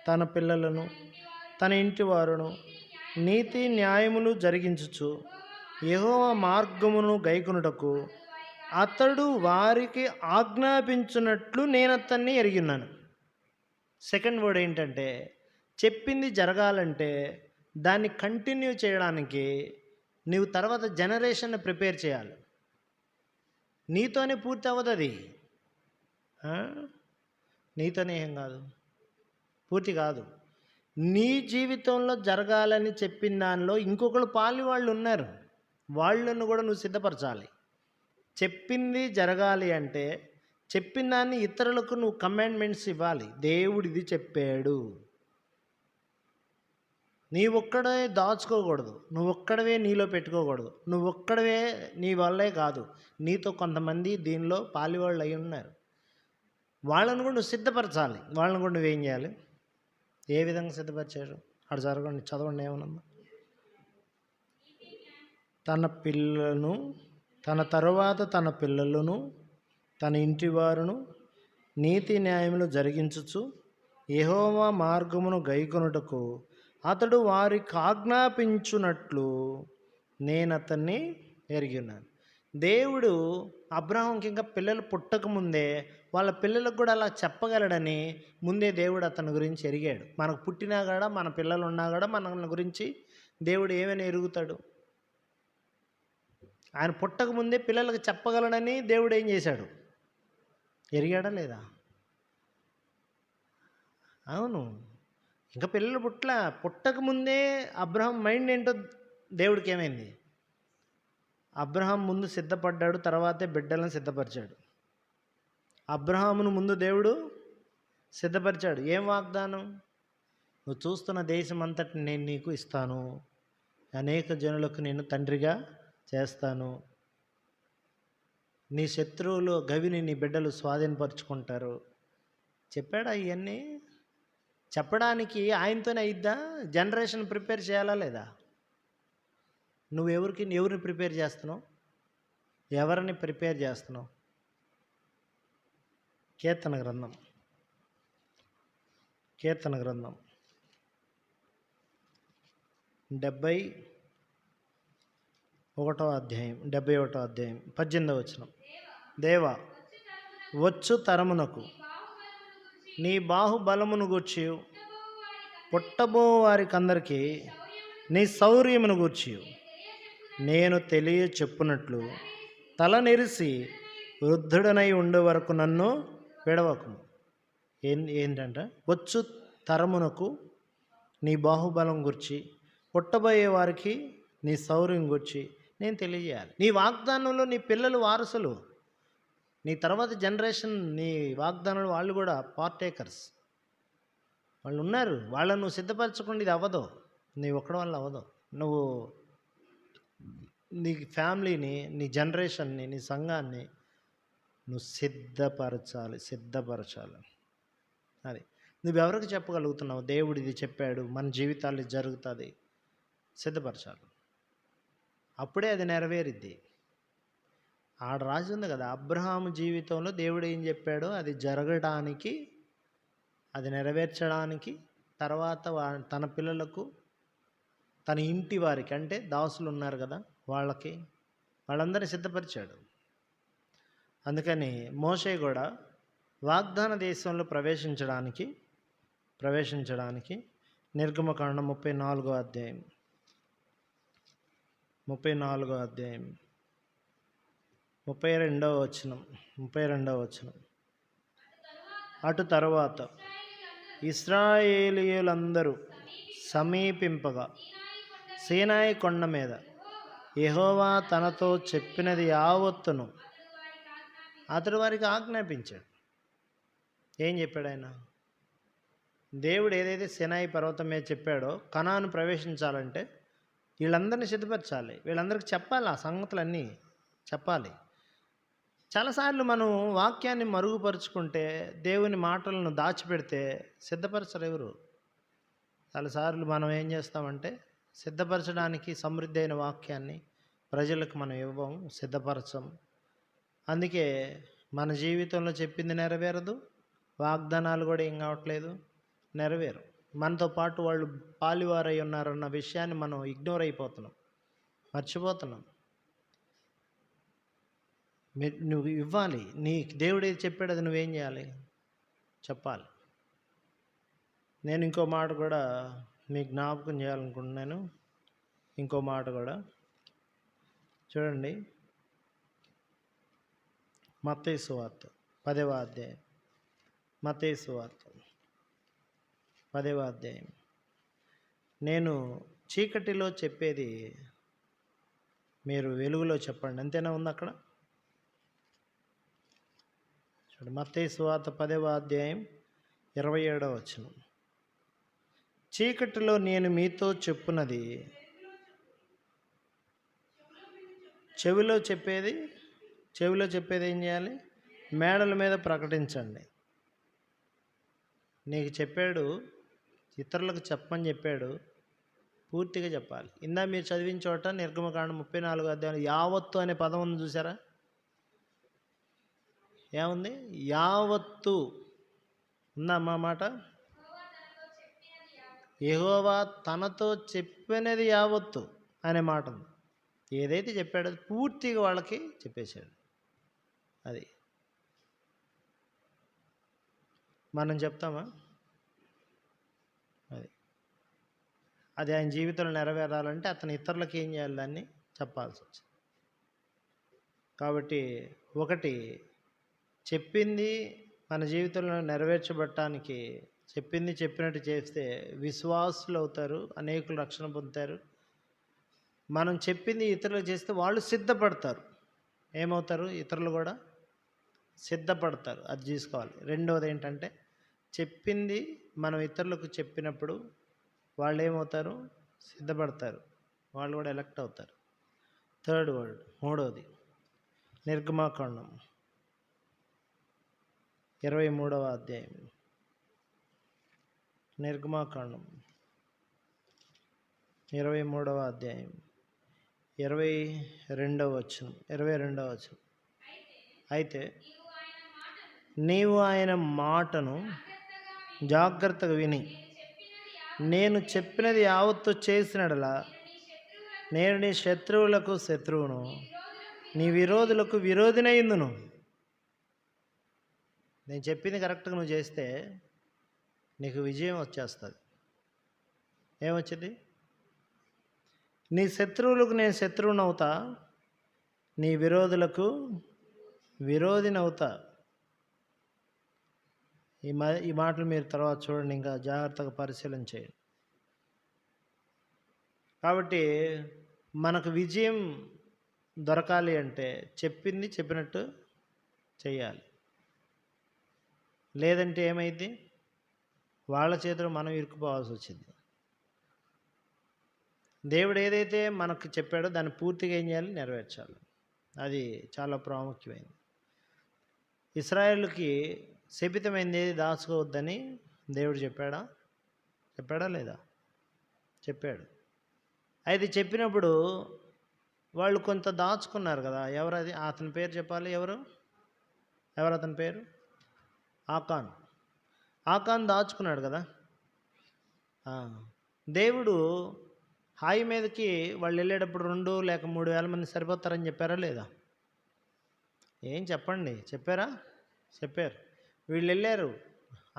తన పిల్లలను, తన ఇంటి వారును నీతి న్యాయములు జరిగించుచు యెహోవా మార్గమును గైకొనుటకు అతడు వారికి ఆజ్ఞాపించినట్లు నేను అతన్ని ఎరిగినాను. సెకండ్ వర్డ్ ఏంటంటే, చెప్పింది జరగాలంటే దాన్ని కంటిన్యూ చేయడానికి నీవు తర్వాత జనరేషన్ ప్రిపేర్ చేయాలి. నీతోనే పూర్తి అవ్వదు అది, నీతోనే ఏం కాదు, పూర్తి కాదు. నీ జీవితంలో జరగాలని చెప్పిన దానిలో ఇంకొకరు పాలి వాళ్ళు ఉన్నారు, వాళ్ళను కూడా నువ్వు సిద్ధపరచాలి. చెప్పింది జరగాలి అంటే చెప్పిన దాన్ని ఇతరులకు నువ్వు కమాండ్మెంట్స్ ఇవ్వాలి. దేవుడు ఇది చెప్పాడు, నీ ఒక్కడే దాచుకోకూడదు, నువ్వు ఒక్కడవే నీలో పెట్టుకోకూడదు, నువ్వు ఒక్కడవే నీ వల్లే కాదు, నీతో కొంతమంది దీనిలో పాలివాళ్ళు అయి ఉన్నారు, వాళ్ళను కూడా నువ్వు సిద్ధపరచాలి. వాళ్ళను కూడా నువ్వేం చేయాలి? ఏ విధంగా సిద్ధపరిచారు? అక్కడ జరగండి, చదవండి ఏమన్నా. తన పిల్లలను, తన తరువాత తన పిల్లలను, తన ఇంటి వారును నీతి న్యాయములు జరిగించుచు యెహోవా మార్గమును గైకొనుటకు అతడు వారికి ఆజ్ఞాపించునట్లు నేను అతన్ని ఎరిగి ఉన్నాను. దేవుడు అబ్రహాంకి ఇంకా పిల్లలు పుట్టకముందే వాళ్ళ పిల్లలకు కూడా అలా చెప్పగలడని ముందే దేవుడు అతని గురించి ఎరిగాడు. మనకు పుట్టినా కూడా, మన పిల్లలు ఉన్నా కూడా మన గురించి దేవుడు ఏమైనా ఎరుగుతాడు? ఆయన పుట్టకముందే పిల్లలకు చెప్పగలడని దేవుడు ఏం చేశాడు? ఎరిగాడా లేదా? అవును. ఇంకా పిల్లలు పుట్టకముందే అబ్రహాం మైండ్ ఏంటో దేవుడికి ఏమైంది? అబ్రహాం ముందు సిద్ధపడ్డాడు, తర్వాతే బిడ్డలను సిద్ధపరిచాడు. అబ్రహామును ముందు దేవుడు సిద్ధపరిచాడు. ఏం వాగ్దానం? నువ్వు చూస్తున్న దేశం అంతటిని నేను నీకు ఇస్తాను, అనేక జనులకు నేను తండ్రిగా చేస్తాను, నీ శత్రువులు గవిని నీ బిడ్డలు స్వాధీనపరుచుకుంటారు. చెప్పాడా? ఇవన్నీ చెప్పడానికి ఆయనతోనే అయిద్దా? జనరేషన్ ప్రిపేర్ చేయాలా లేదా? నువ్వు ఎవరిని ప్రిపేర్ చేస్తున్నావు? ఎవరిని ప్రిపేర్ చేస్తున్నావు? కీర్తన గ్రంథం 71వ అధ్యాయం 18వ వచనం. దేవా, వచ్చు తరమునకు నీ బాహుబలమును గూర్చి, పుట్టబో వారికి అందరికీ నీ శౌర్యమును గూర్చి నేను తెలియ చెప్పునట్లు తల నెరిసి వృద్ధుడనై ఉండే వరకు నన్ను విడవకము. ఏంటంట, వచ్చు తరమునకు నీ బాహుబలం గురించి, పుట్టబోయే వారికి నీ శౌర్యం గురించి నేను తెలియజేయాలి. నీ వాగ్దానంలో నీ పిల్లలు వారసులు, నీ తర్వాత జనరేషన్, నీ వాగ్దానాలు వాళ్ళు కూడా పార్టేకర్స్, వాళ్ళు ఉన్నారు. వాళ్ళను నువ్వు సిద్ధపరచకుండా ఇది అవ్వదు, నీ ఒక్కడి వల్ల అవ్వదు. నువ్వు నీ ఫ్యామిలీని, నీ జనరేషన్ని, నీ సంఘాన్ని నువ్వు సిద్ధపరచాలి. అది నువ్వెవరికి చెప్పగలుగుతున్నావు? దేవుడు ఇది చెప్పాడు, మన జీవితాల్లో జరుగుతుంది, సిద్ధపరచాలి. అప్పుడే అది నెరవేరిద్ది. ఆడ రాసి ఉంది కదా, అబ్రహాము జీవితంలో దేవుడు ఏం చెప్పాడో అది జరగడానికి, అది నెరవేర్చడానికి, తర్వాత తన పిల్లలకు, తన ఇంటి వారికి, అంటే దాసులు ఉన్నారు కదా వాళ్ళందరినీ సిద్ధపరిచాడు. అందుకని మోషే కూడా వాగ్దాన దేశంలో ప్రవేశించడానికి నిర్గమకాండం 34వ అధ్యాయం 32వ వచనం. అటు తరువాత ఇశ్రాయేలీయులందరూ సమీపింపగా సీనాయి కొండ మీద యెహోవా తనతో చెప్పినది యావత్తును అతడు వారికి ఆజ్ఞాపించాడు. ఏం చెప్పాడు ఆయన? దేవుడు ఏదైతే సీనాయి పర్వతం మీద చెప్పాడో, కనాను ప్రవేశించాలంటే వీళ్ళందరినీ సిద్ధపరచాలి, వీళ్ళందరికీ చెప్పాలి, ఆ సంగతులన్నీ చెప్పాలి. చాలాసార్లు మనం వాక్యాన్ని మరుగుపరుచుకుంటే, దేవుని మాటలను దాచిపెడితే సిద్ధపరచరు ఎవరు. చాలాసార్లు మనం ఏం చేస్తామంటే, సిద్ధపరచడానికి సమృద్ధి అయిన వాక్యాన్ని ప్రజలకు మనం ఇవ్వం, సిద్ధపరచం. అందుకే మన జీవితంలో చెప్పింది నెరవేరదు, వాగ్దానాలు కూడా ఏం కావట్లేదు, నెరవేరు. మనతో పాటు వాళ్ళు పాలివారై ఉన్నారన్న విషయాన్ని మనం ఇగ్నోర్ అయిపోతున్నాం, మర్చిపోతున్నాం. నువ్వు ఇవ్వాలి. నీ దేవుడు ఏది చెప్పాడు అది నువ్వేం చేయాలి? చెప్పాలి. నేను ఇంకో మాట కూడా మీకు జ్ఞాపకం చేయాలనుకుంటున్నాను. ఇంకో మాట కూడా చూడండి, మత్తయి సువార్త 10వ అధ్యాయం. మత్తయి సువార్త 10వ అధ్యాయం. నేను చీకటిలో చెప్పేది మీరు వెలుగులో చెప్పండి, అంతేనా ఉంది అక్కడ? చూడండి, మత్తయి సువార్త 10వ అధ్యాయం 27వ వచనం. చీకటిలో నేను మీతో చెప్పున్నది చెవిలో చెప్పేది ఏం చేయాలి? మేడల మీద ప్రకటించండి. నీకు చెప్పాడు, ఇతరులకు చెప్పమని చెప్పాడు, పూర్తిగా చెప్పాలి. ఇందా మీరు చదివిన చోట నిర్గమకాండం 34వ అధ్యాయం యావత్తు అనే పదం ఉంది, చూసారా? ఏముంది? యావత్తు ఉందమ్మా మాట. యెహోవా తనతో చెప్పినది యావత్తు అనే మాట ఉంది. ఏదైతే చెప్పాడో పూర్తిగా వాళ్ళకి చెప్పేశాడు. అది మనం చెప్తామా? అది ఆయన జీవితంలో నెరవేరాలంటే అతను ఇతరులకు ఏం చేయాలి? దాన్ని చెప్పాల్సి వచ్చింది. కాబట్టి ఒకటి, చెప్పింది మన జీవితంలో నెరవేర్చబడటానికి, చెప్పింది చెప్పినట్టు చేస్తే విశ్వాసులు అవుతారు, అనేకులు రక్షణ పొందుతారు. మనం చెప్పింది ఇతరులు చేస్తే వాళ్ళు సిద్ధపడతారు. ఏమవుతారు? ఇతరులు కూడా సిద్ధపడతారు. అది చూసుకోవాలి. రెండవది ఏంటంటే, చెప్పింది మనం ఇతరులకు చెప్పినప్పుడు వాళ్ళు ఏమవుతారు? సిద్ధపడతారు, వాళ్ళు కూడా ఎలక్ట్ అవుతారు. మూడవది నిర్గమకాండం 23వ అధ్యాయం. నిర్గమకాండం 23వ అధ్యాయం 22వ వచనం. అయితే నీవు ఆయన మాటను జాగ్రత్తగా విని నేను చెప్పినది యావత్తు చేసినడలా నేను నీ శత్రువులకు శత్రువును, నీ విరోధులకు విరోధినయ్యుందును. నేను చెప్పింది కరెక్ట్గా నువ్వు చేస్తే నీకు విజయం వచ్చేస్తుంది. ఏమొచ్చింది? నీ శత్రువులకు నేను శత్రువునవుతా, నీ విరోధులకు విరోధినవుతా. ఈ మాటలు మీరు తర్వాత చూడండి, ఇంకా జాగ్రత్తగా పరిశీలన చేయండి. కాబట్టి మనకు విజయం దొరకాలి అంటే చెప్పింది చెప్పినట్టు చేయాలి. లేదంటే ఏమైంది? వాళ్ళ చేతిలో మనం ఇరుక్కుపోవాల్సి వచ్చింది. దేవుడు ఏదైతే మనకు చెప్పాడో దాన్ని పూర్తిగా ఏం చేయాలి? నెరవేర్చాలి. అది చాలా ప్రాముఖ్యమైనది. ఇశ్రాయేలుకి శపితమైంది దాచుకోవద్దని దేవుడు చెప్పాడా లేదా? చెప్పాడు. అయితే చెప్పినప్పుడు వాళ్ళు కొంత దాచుకున్నారు కదా. ఎవరది? అతని పేరు చెప్పాలి. ఎవరు అతని పేరు? ఆకాన్ దాచుకున్నాడు కదా. దేవుడు హాయి మీదకి వాళ్ళు వెళ్ళేటప్పుడు 2 లేక 3,000 మంది సరిపోతారని చెప్పారా లేదా? ఏం చెప్పండి, చెప్పారా? చెప్పారు. వీళ్ళు వెళ్ళారు,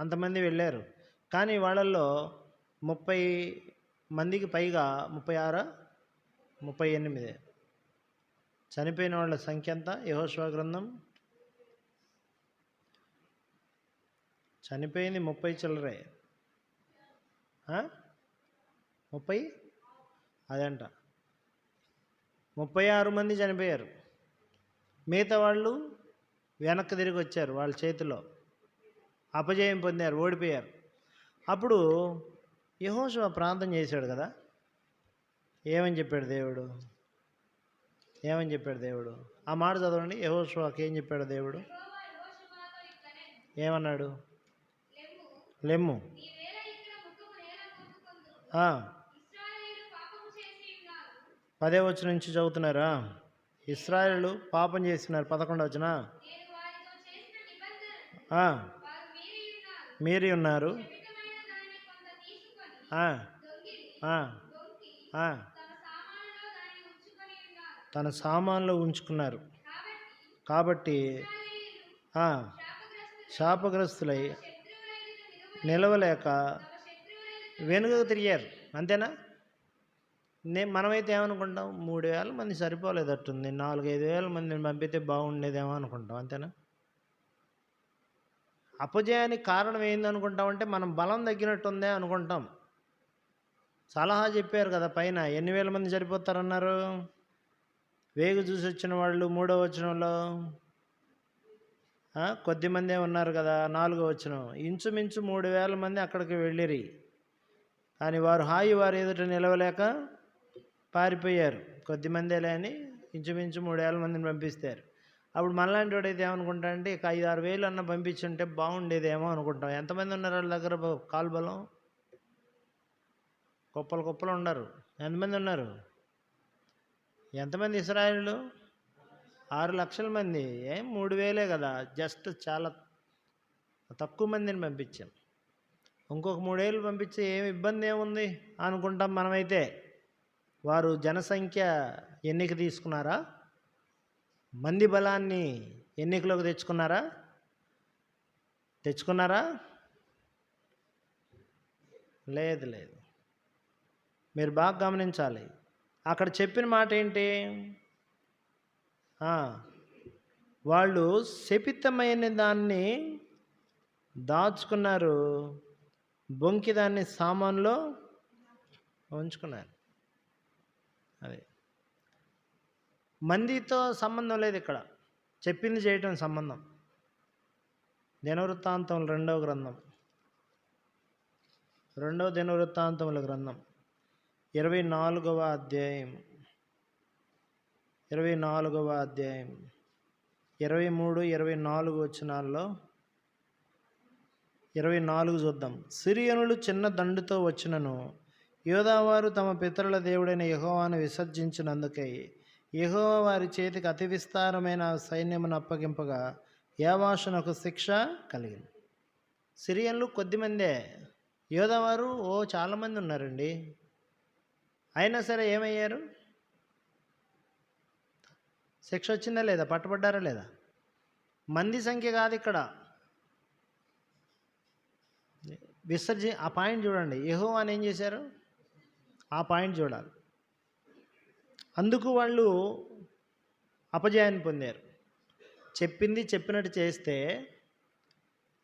అంతమంది వెళ్ళారు. కానీ వాళ్ళల్లో 30 మందికి పైగా 36, 38 చనిపోయిన వాళ్ళ సంఖ్య ఎంత? యెహోషువ గ్రంథం చనిపోయింది 30 చిల్లరే. 30 అదంట 36 మంది చనిపోయారు. మిగతా వాళ్ళు వెనక్కి తిరిగి వచ్చారు, వాళ్ళ చేతిలో అపజయం పొందారు, ఓడిపోయారు. అప్పుడు యెహోషువ ప్రార్థన చేశాడు కదా. ఏమని చెప్పాడు దేవుడు? ఆ మాట చదవండి. యెహోషువకి ఏం చెప్పాడు దేవుడు? ఏమన్నాడు? లెమ్ము. 10వ వచనం నుంచి చదువుతున్నారా? ఇశ్రాయేలు పాపం చేస్తున్నారు. 11వ వచనం. మీరి ఉన్నారు, తన సామాన్లో ఉంచుకున్నారు. కాబట్టి శాపగ్రస్తులై నిలవలేక వెనుకకు తిరిగారు. అంతేనా? మనమైతే ఏమనుకుంటాం? 3,000 మంది సరిపోలేదట్టుంది, 4,000-5,000 మందిని పంపితే బాగుండేదేమో అనుకుంటాం. అంతేనా? అపజయానికి కారణం ఏందనుకుంటామంటే మనం బలం తగ్గినట్టుందే అనుకుంటాం. సలహా చెప్పారు కదా పైన, ఎన్ని వేల మంది సరిపోతారన్నారు? వేగు చూసి వచ్చిన వాళ్ళు 3వ వచనంలో కొద్దిమందే ఉన్నారు కదా. 4వ వచనం, ఇంచుమించు 3,000 మంది అక్కడికి వెళ్ళిరి, కానీ వారు ఎదుట నిలవలేక పారిపోయారు. కొద్దిమందేలే అని ఇంచుమించు 3,000 మందిని పంపిస్తారు. అప్పుడు మనలాంటి వాడైతే ఏమనుకుంటాడంటే ఇక 5-6 వేలు అన్న పంపించుంటే బాగుండేదేమో అనుకుంటాం. ఎంతమంది ఉన్నారు వాళ్ళ దగ్గర కాల్బలం? కుప్పలు ఉండరు. ఎంతమంది ఉన్నారు? ఎంతమంది ఇశ్రాయేలు? 6 లక్షల మంది. 3,000 కదా, జస్ట్ చాలా తక్కువ మందిని పంపించాం. ఇంకొక 3,000 పంపించి ఏమి ఇబ్బంది ఏముంది అనుకుంటాం మనమైతే. వారు జనసంఖ్య ఎన్నిక తీసుకున్నారా? మంది బలాన్ని ఎన్నికలోకి తెచ్చుకున్నారా? లేదు. మీరు బాగా గమనించాలి. అక్కడ చెప్పిన మాట ఏంటి? వాళ్ళు శపితమైన దాన్ని దాచుకున్నారు, బొంకి దాన్ని సామాన్లో ఉంచుకున్నారు. అదే మందితో సంబంధం లేదు ఇక్కడ, చెప్పింది చేయటం సంబంధం. దినవృత్తాంతముల 2వ గ్రంథం 24వ అధ్యాయం 23-24 వచనాల్లో 24 చూద్దాం. సిరియనులు చిన్న దండుతో వచ్చినను యోధావారు తమ పితరుల దేవుడైన యెహోవాను విసర్జించినందుకై యెహోవా వారి చేతికి అతి విస్తారమైన సైన్యమును అప్పగింపగా యావాషునకు శిక్ష కలిగింది. సిరియన్లు కొద్దిమందే, యోధావారు చాలామంది ఉన్నారండి. అయినా సరే ఏమయ్యారు? శిక్ష వచ్చిందా లేదా? పట్టుబడ్డారా లేదా? మంది సంఖ్య కాదు ఇక్కడ. ఆ పాయింట్ చూడండి. యెహోవాను ఏం చేశారు? ఆ పాయింట్ చూడాలి. అందుకు వాళ్ళు అపజయాన్ని పొందారు. చెప్పింది చెప్పినట్టు చేస్తే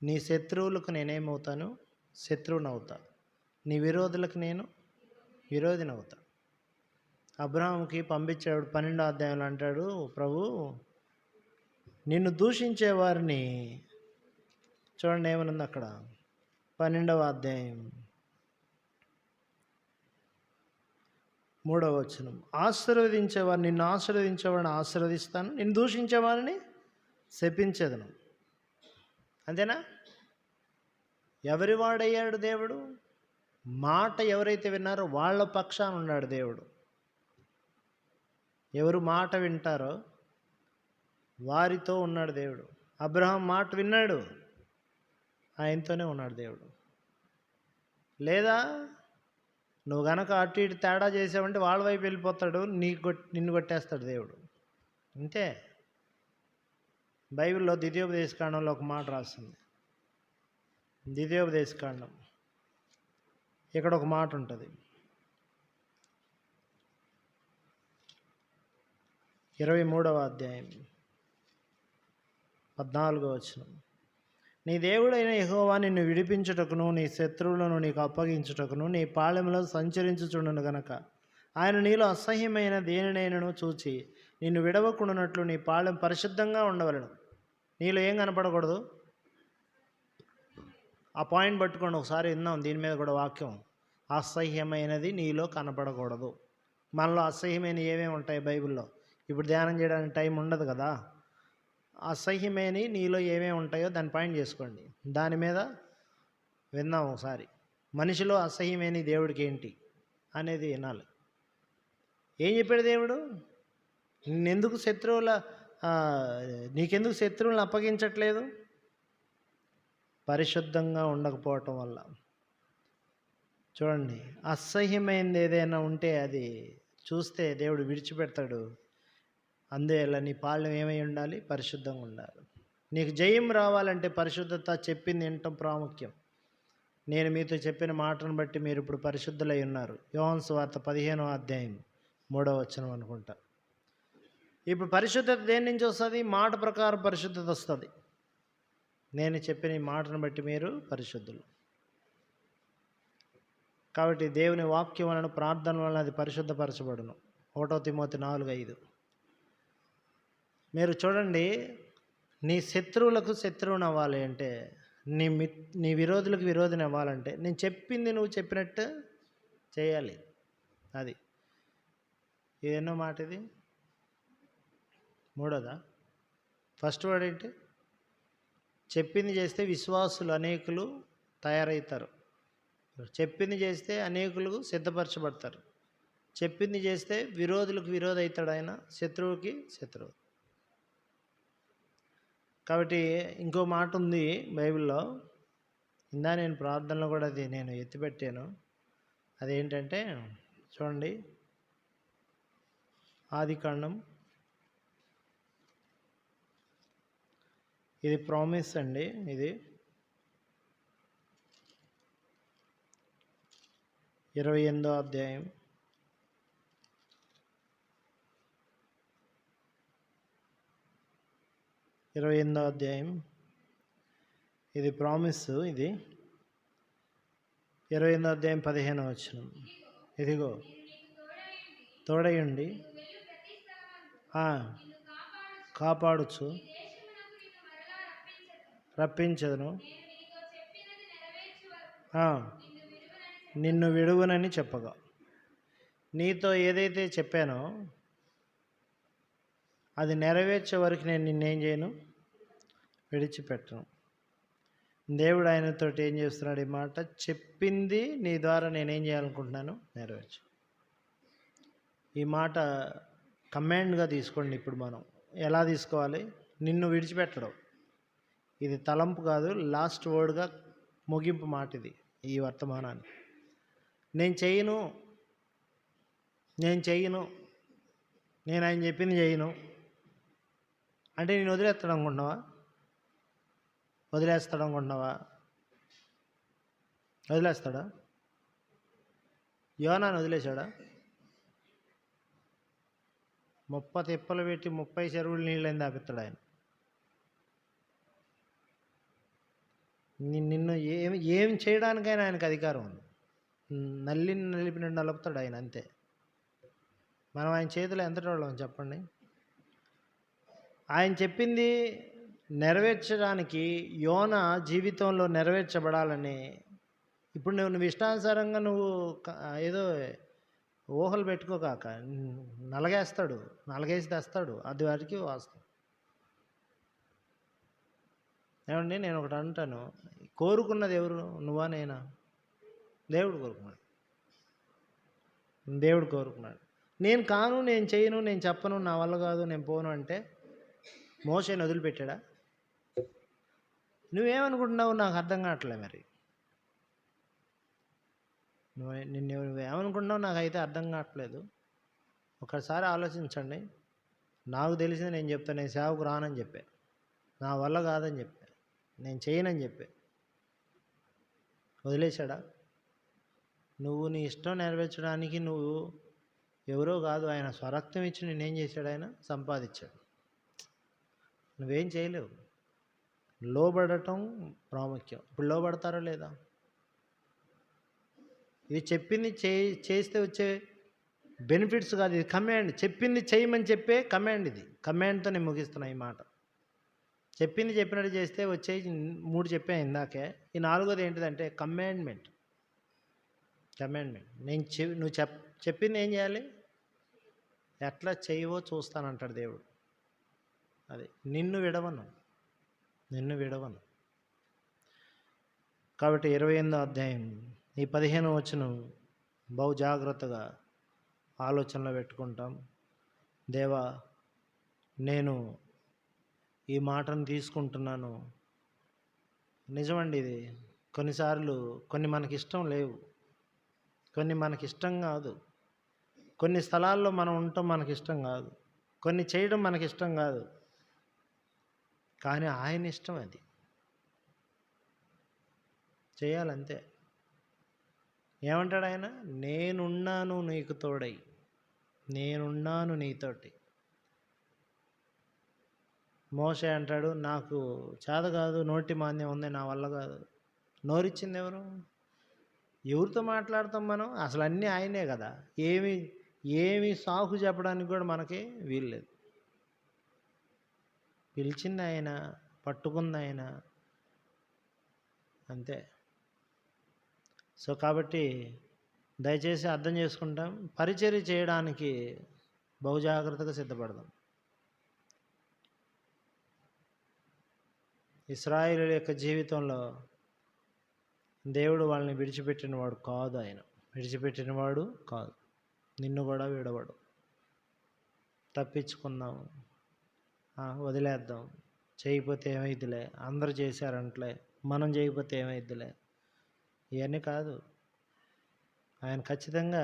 నీ శత్రువులకు నేనేమవుతాను? శత్రువునవుతా. నీ విరోధులకు నేను విరోధినవుతా. అబ్రాహాముకి పంపించాడు 12వ అధ్యాయంలో అంటాడు, ప్రభు నిన్ను దూషించే వారిని చూడండి ఏమనుంది అక్కడ, 12వ అధ్యాయం 3వ వచనం. ఆశీర్వదించేవారు నిన్ను ఆశీర్వదించేవాడిని ఆశీర్వదిస్తాను, నిన్ను దూషించేవారిని శపించేదను. అంతేనా? ఎవరి వాడయ్యాడు దేవుడు? మాట ఎవరైతే విన్నారో వాళ్ళ పక్షాన ఉన్నాడు దేవుడు. ఎవరు మాట వింటారో వారితో ఉన్నాడు దేవుడు. అబ్రహాం మాట విన్నాడు, ఆయనతోనే ఉన్నాడు దేవుడు. లేదా నువ్వు గనక అటు ఇటు తేడా చేసావంటే వాళ్ళ వైపు వెళ్ళిపోతాడు, నిన్ను కొట్టేస్తాడు దేవుడు. అంతే. బైబిల్లో ద్వితీయోపదేశకాండంలో ఒక మాట రాస్తుంది. ద్వితీయోపదేశకాండం ఇక్కడ ఒక మాట ఉంటుంది. 23వ అధ్యాయం 14వ వచనం. నీ దేవుడైన యెహోవా నిన్ను విడిపించుటకును నీ శత్రువులను నీకు అప్పగించుటకును నీ పాళెంలో సంచరించుచుండును గనక ఆయన నీలో అసహ్యమైన దేనినైనను చూచి నిన్ను విడవకుండానట్లు నీ పాళెం పరిశుద్ధంగా ఉండవలను. నీలో ఏం కనపడకూడదు? ఆ పాయింట్ పట్టుకోండి, ఒకసారి విందాం దీని మీద కూడా వాక్యం. అసహ్యమైనది నీలో కనపడకూడదు. మనలో అసహ్యమైన ఏమేమి ఉంటాయి బైబిల్లో? ఇప్పుడు ధ్యానం చేయడానికి టైం ఉండదు కదా. అసహ్యమైన నీలో ఏమేమి ఉంటాయో దాన్ని పాయింట్ చేసుకోండి, దాని మీద విందాం ఒకసారి. మనిషిలో అసహ్యమైన దేవుడికి ఏంటి అనేది వినాలి. ఏం చెప్పాడు దేవుడు? నీకెందుకు శత్రువులను అప్పగించట్లేదు? పరిశుద్ధంగా ఉండకపోవటం వల్ల. చూడండి, అసహ్యమైనది ఏదైనా ఉంటే అది చూస్తే దేవుడు విడిచిపెడతాడు. అందువల్ల నీ పాలన ఏమై ఉండాలి? పరిశుద్ధంగా ఉండాలి. నీకు జయం రావాలంటే పరిశుద్ధత చెప్పింది వినటం ప్రాముఖ్యం. నేను మీతో చెప్పిన మాటను బట్టి మీరు ఇప్పుడు పరిశుద్ధులై ఉన్నారు. యోహాను సువార్త 15వ అధ్యాయం 3వ వచనం అనుకుంటా. ఇప్పుడు పరిశుద్ధత దేని నుంచి వస్తుంది? మాట ప్రకారం పరిశుద్ధత వస్తుంది. నేను చెప్పిన ఈ మాటను బట్టి మీరు పరిశుద్ధులు. కాబట్టి దేవుని వాక్యం వలన ప్రార్థన వలన అది పరిశుద్ధపరచబడును. 1 తిమోతి 4:5. మీరు చూడండి, నీ శత్రువులకు శత్రువుని అవ్వాలి అంటే, నీ విరోధులకు విరోధిని అవ్వాలంటే నేను చెప్పింది నువ్వు చెప్పినట్టు చేయాలి. అది ఎన్నో మాట ఇది? 3వదా? ఫస్ట్ వర్డ్ ఏంటి? చెప్పింది చేస్తే విశ్వాసులు అనేకులు తయారవుతారు. చెప్పింది చేస్తే అనేకులు సిద్ధపరచబడతారు. చెప్పింది చేస్తే విరోధులకు విరోధి అవుతాడు ఆయన, శత్రువుకి శత్రువు. కాబట్టి ఇంకో మాట ఉంది బైబిల్లో, ఇందా నేను ప్రార్థనలో కూడా అది నేను ఎత్తిపెట్టాను. అదేంటంటే చూడండి, ఆదికాండం, ఇది ప్రామిస్ అండి. ఇది 28వ అధ్యాయం 28వ అధ్యాయం ఇది ప్రామిస్. ఇది 28వ అధ్యాయం 15వ వచనం. ఇదిగో తోడయుండి కాపాడుచు రప్పించదును, నిన్ను విడువనని చెప్పగా. నీతో ఏదైతే చెప్పానో అది నెరవేర్చే వరకు నేను నిన్నేం చేయను? విడిచిపెట్టను. దేవుడు ఆయనతో ఏం చేస్తున్నాడు? ఈ మాట చెప్పింది నీ ద్వారా నేనేం చేయాలనుకుంటున్నాను? నెరవేర్చు. ఈ మాట కమాండ్గా తీసుకోండి. ఇప్పుడు మనం ఎలా తీసుకోవాలి? నిన్ను విడిచిపెట్టడం. ఇది తలంపు కాదు, లాస్ట్ వర్డ్గా ముగింపు మాట ఇది ఈ వర్తమానాన్ని. నేను చేయను, నేను ఆయన చెప్పింది చేయను అంటే నేను వదిలేస్తాడు అనుకుంటున్నావా? వదిలేస్తాడా? యోనాను వదిలేశాడా? తిప్పలు పెట్టి 30 చెరువులు నీళ్ళని తాపిస్తాడు ఆయన. నిన్ను ఏం చేయడానికైనా ఆయనకు అధికారం ఉంది. నల్లిని నలిపినట్టు నలుపుతాడు ఆయన, అంతే. మనం ఆయన చేతిలో ఎంతటోళ్ళం చెప్పండి. ఆయన చెప్పింది నెరవేర్చడానికి యోన జీవితంలో నెరవేర్చబడాలని ఇప్పుడు నువ్వు ఇష్టానుసారంగా ఏదో ఊహలు పెట్టుకోకాక, నలగేసి తెస్తాడు, అది వారికి వాస్తవం. ఏమండి, నేను ఒకటి అంటాను, కోరుకున్నది ఎవరు, నువ్వా నేనా? దేవుడు కోరుకున్నాడు. నేను కాను, నేను చేయను, నేను చెప్పను, నా వల్ల కాదు, నేను పోను అంటే మోషేని వదిలిపెట్టాడా? నువ్వేమనుకుంటున్నావు నాకు అర్థం కావట్లే. మరి నువ్వేమనుకుంటున్నావు నాకైతే అర్థం కావట్లేదు. ఒకసారి ఆలోచించండి. నాకు తెలిసింది నేను చెప్తాను. నేను సేవకు రానని చెప్పా, నా వల్ల కాదని చెప్పా, నేను చేయనని చెప్పా. వదిలేశాడా? నువ్వు నీ ఇష్టం నెరవేర్చడానికి నువ్వు ఎవరో కాదు, ఆయన స్వరక్తం ఇచ్చి నేనేం చేశాడు? ఆయన సంపాదించాడు. నువ్వేం చేయలేవు. లోబడటం ప్రాముఖ్యం. ఇప్పుడు లోబడతారో లేదా? ఇది చెప్పింది చేస్తే వచ్చే బెనిఫిట్స్ కాదు, ఇది కమాండ్. చెప్పింది చేయమని చెప్పే కమాండ్. ఇది కమాండ్తో నేను ముగిస్తున్నా ఈ మాట. చెప్పింది చెప్పినట్టు చేస్తే వచ్చే 3 చెప్పాను ఇందాకే. ఈ 4వది ఏంటిదంటే కమాండ్మెంట్. నువ్వు చెప్పింది ఏం చేయాలి, ఎట్లా చేయవో చూస్తానంటాడు దేవుడు. అది నిన్ను విడవను. కాబట్టి 28వ అధ్యాయం ఈ 15వ వచనం బహు జాగ్రత్తగా ఆలోచనలో పెట్టుకుంటాం. దేవా, నేను ఈ మాటను తీసుకుంటున్నాను. నిజమండి, ఇది కొన్నిసార్లు కొన్ని మనకిష్టం లేవు, కొన్ని మనకిష్టం కాదు, కొన్ని స్థలాల్లో మనం ఉండటం మనకిష్టం కాదు, కొన్ని చేయడం మనకిష్టం కాదు. కానీ ఆయన ఇష్టం, అది చేయాలంతే. ఏమంటాడు ఆయన? నేనున్నాను నీకు తోడై, నేనున్నాను నీతోటి. మోషే అంటాడు, నాకు చేత కాదు, నోటి మాంద్యం ఉంది, నా వల్ల కాదు. నోరిచ్చింది ఎవరు? ఎవరితో మాట్లాడతాం మనం? అసలు అన్నీ ఆయనే కదా. ఏమి సాకు చెప్పడానికి కూడా మనకి వీల్లేదు. పిలిచింది ఆయన, పట్టుకుంది ఆయన, అంతే. సో కాబట్టి దయచేసి అర్థం చేసుకుంటాం, పరిచర్య చేయడానికి బహు జాగ్రత్తగా సిద్ధపడదాం. ఇశ్రాయేలు యొక్క జీవితంలో దేవుడు వాళ్ళని విడిచిపెట్టినవాడు కాదు. ఆయన విడిచిపెట్టినవాడు కాదు. నిన్ను కూడా విడవడు. తప్పించుకుందాం, వదిలేద్దాం, చేయకపోతే ఏమైద్దిలే, అందరూ చేశారంటలే, మనం చేయకపోతే ఏమైద్దిలే, ఇవన్నీ కాదు. ఆయన ఖచ్చితంగా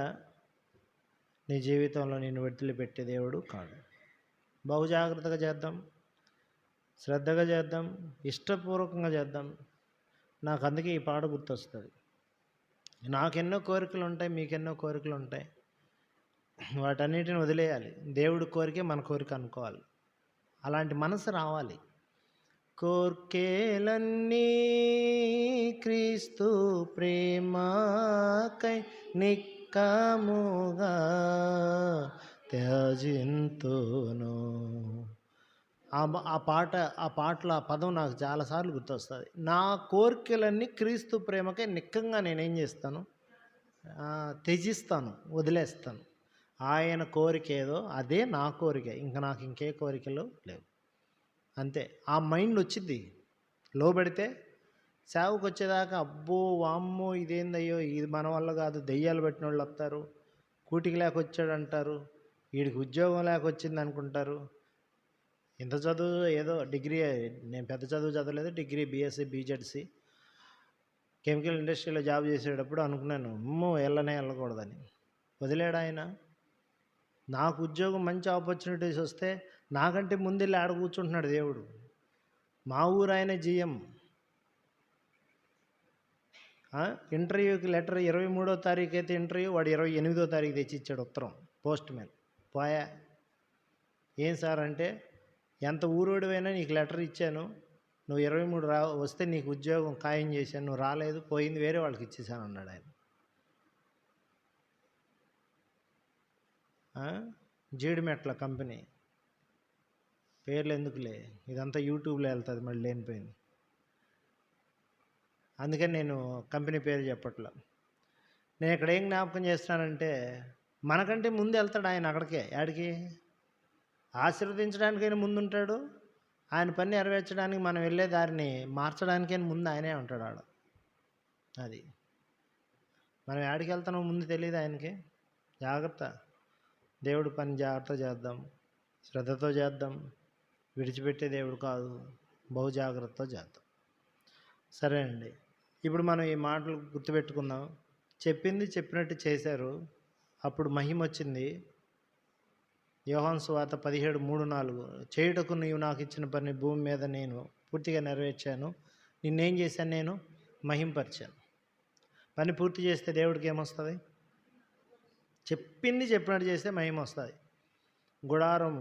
నీ జీవితంలో నిన్ను వదిలిపెట్టే దేవుడు కాదు. బహు జాగ్రత్తగా చేద్దాం, శ్రద్ధగా చేద్దాం, ఇష్టపూర్వకంగా చేద్దాం. నాకు అందుకే ఈ పాట గుర్తొస్తుంది. నాకెన్నో కోరికలు ఉంటాయి, మీకెన్నో కోరికలు ఉంటాయి. వాటన్నిటిని వదిలేయాలి. దేవుడి కోరికే మన కోరిక అనుకోవాలి. అలాంటి మనసు రావాలి. కోర్కేలన్నీ క్రీస్తు ప్రేమకై నిక్కముగా త్యజింతును. ఆ పాటలో ఆ పదం నాకు చాలాసార్లు గుర్తొస్తుంది. నా కోరికలన్నీ క్రీస్తు ప్రేమకై నిక్కంగా నేనేం చేస్తాను? త్యజిస్తాను, వదిలేస్తాను. ఆయన కోరిక ఏదో అదే నా కోరిక. ఇంకా నాకు ఇంకే కోరికలు లేవు, అంతే. ఆ మైండ్ వచ్చింది. లోబడితే సేవకు వచ్చేదాకా అబ్బో వామ్మో ఇదేందయ్యో, ఇది మన వల్ల కాదు, దెయ్యాలు పెట్టిన వాళ్ళు వస్తారు, కూటికి లేక వచ్చాడు అంటారు, వీడికి ఉద్యోగం లేక వచ్చింది అనుకుంటారు. ఇంత చదువు ఏదో డిగ్రీ, నేను పెద్ద చదువు చదవలేదు, డిగ్రీ బీఎస్సీ బీజెడ్సీ కెమికల్ ఇండస్ట్రీలో జాబ్ చేసేటప్పుడు అనుకున్నాను, అమ్మో వెళ్ళకూడదని. వదిలేడు ఆయన. నాకు ఉద్యోగం మంచి ఆపర్చునిటీస్ వస్తే నాకంటే ముందెళ్ళి ఆడ కూర్చుంటున్నాడు దేవుడు. మా ఊరు ఆయన జిఎం. ఇంటర్వ్యూకి లెటర్ 23వ తారీఖు అయితే ఇంటర్వ్యూ, వాడు 28వ తారీఖు తెచ్చి ఇచ్చాడు ఉత్తరం, పోస్ట్ మ్యాన్. పోయా ఏం సార్ అంటే, ఎంత ఊరోడివైనా నీకు లెటర్ ఇచ్చాను, నువ్వు 23 వస్తే నీకు ఉద్యోగం ఖాయం చేశాను, నువ్వు రాలేదు, పోయింది వేరే వాళ్ళకి ఇచ్చేసాను అన్నాడు ఆయన. జీడిమెట్ల కంపెనీ, పేర్లు ఎందుకులే, ఇదంతా యూట్యూబ్లో వెళ్తుంది మళ్ళీ లేనిపోయింది, అందుకని నేను కంపెనీ పేరు చెప్పట్లా. నేను ఇక్కడ ఏం జ్ఞాపకం చేస్తున్నానంటే, మనకంటే ముందు వెళ్తాడు ఆయన అక్కడికే. యాడికి? ఆశీర్వదించడానికైనా ముందుంటాడు, ఆయన పని నెరవేర్చడానికి మనం వెళ్ళే దారిని మార్చడానికైనా ముందు ఆయనే ఉంటాడు ఆడ. అది మనం యాడికి వెళ్తానో ముందు తెలియదు ఆయనకి. జాగ్రత్త, దేవుడు పని జాగ్రత్త చేద్దాం, శ్రద్ధతో చేద్దాం, విడిచిపెట్టే దేవుడు కాదు, బహు జాగ్రత్తతో చేద్దాం. సరే అండి, ఇప్పుడు మనం ఈ మాటలు గుర్తుపెట్టుకుందాం. చెప్పింది చెప్పినట్టు చేశారు, అప్పుడు మహిమ వచ్చింది. యోహాను సువార్త 17:3-4, చేయుటకు నీవు నాకు ఇచ్చిన పని భూమి మీద నేను పూర్తిగా నెరవేర్చాను, నిన్నేం చేశాను, నేను మహింపరిచాను. పని పూర్తి చేస్తే దేవుడికి ఏమొస్తుంది? చెప్పింది చెప్పినట్టు చేస్తే మహిమ వస్తుంది. గుడారం,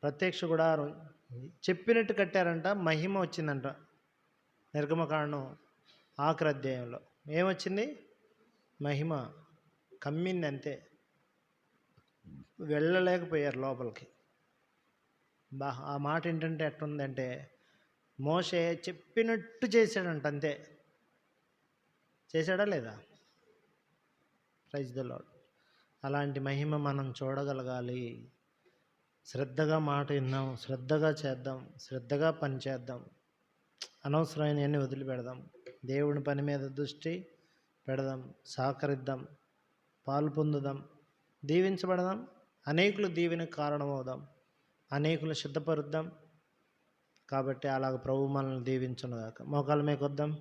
ప్రత్యక్ష గుడారం చెప్పినట్టు కట్టారంట, మహిమ వచ్చిందంట. నిర్గమకాండం ఆఖరి అధ్యాయంలో ఏమొచ్చింది? మహిమ కమ్మింది, అంతే. వెళ్ళలేకపోయారు లోపలికి. ఆ మాట ఏంటంటే ఎట్లుందంటే, మోషే చెప్పినట్టు చేశాడంట, అంతే. చేశాడా లేదా? Praise the Lord. అలాంటి మహిమ మనం చూడగలగాలి. శ్రద్ధగా మాట విందాం, శ్రద్ధగా చేద్దాం, శ్రద్ధగా పని చేద్దాం, అనవసరమైనవన్నీ వదిలిపెడదాం, దేవుని పని మీద దృష్టి పెడదాం, సహకరిద్దాం, పాలు పొందుదాం, దీవించబడదాం, అనేకులు దీవెనకు కారణమవుదాం, అనేకులు సిద్ధపరుద్దాం. కాబట్టి అలాగ ప్రభు మనల్ని దీవించునుగాక. మోకాళ్ళ మీదకి వద్దాం.